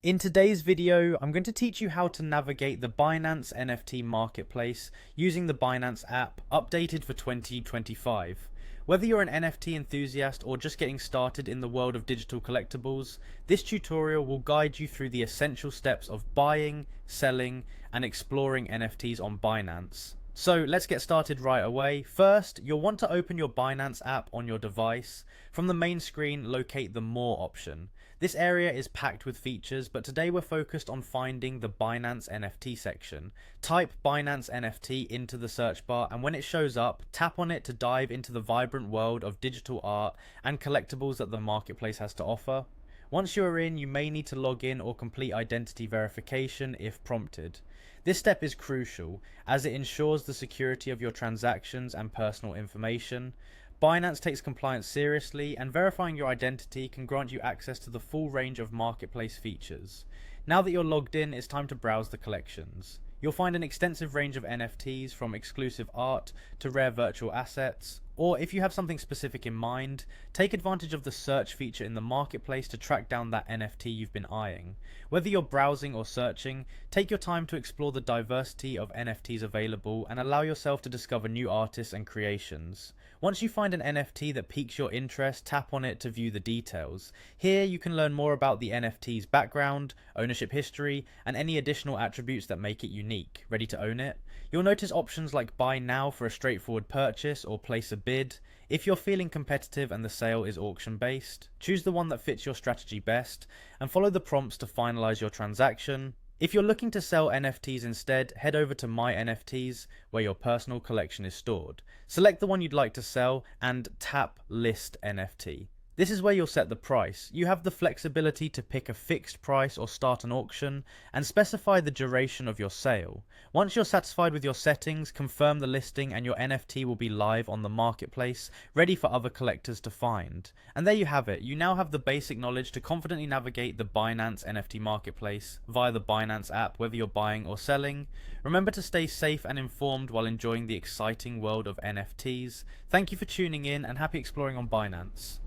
In today's video, I'm going to teach you how to navigate the Binance NFT marketplace using the Binance app updated for 2025. Whether you're an NFT enthusiast or just getting started in the world of digital collectibles, this tutorial will guide you through the essential steps of buying, selling, and exploring NFTs on Binance. So let's get started right away. First, you'll want to open your Binance app on your device. From the main screen, locate the More option. This area is packed with features, but today we're focused on finding the Binance NFT section. Type Binance NFT into the search bar, and when it shows up, tap on it to dive into the vibrant world of digital art and collectibles that the marketplace has to offer. Once you are in, you may need to log in or complete identity verification if prompted. This step is crucial as it ensures the security of your transactions and personal information. Binance takes compliance seriously, and verifying your identity can grant you access to the full range of marketplace features. Now that you're logged in, it's time to browse the collections. You'll find an extensive range of NFTs, from exclusive art to rare virtual assets. Or if you have something specific in mind, take advantage of the search feature in the marketplace to track down that NFT you've been eyeing. Whether you're browsing or searching, take your time to explore the diversity of NFTs available and allow yourself to discover new artists and creations. Once you find an NFT that piques your interest, tap on it to view the details. Here you can learn more about the NFT's background, ownership history, and any additional attributes that make it unique. Ready to own it? You'll notice options like buy now for a straightforward purchase or place a bid. If you're feeling competitive and the sale is auction based, choose the one that fits your strategy best and follow the prompts to finalize your transaction. If you're looking to sell NFTs instead, head over to My NFTs, where your personal collection is stored. Select the one you'd like to sell and tap List NFT. This is where you'll set the price. You have the flexibility to pick a fixed price or start an auction and specify the duration of your sale. Once you're satisfied with your settings, confirm the listing and your NFT will be live on the marketplace, ready for other collectors to find. And there you have it. You now have the basic knowledge to confidently navigate the Binance NFT marketplace via the Binance app, whether you're buying or selling. Remember to stay safe and informed while enjoying the exciting world of NFTs. Thank you for tuning in and happy exploring on Binance.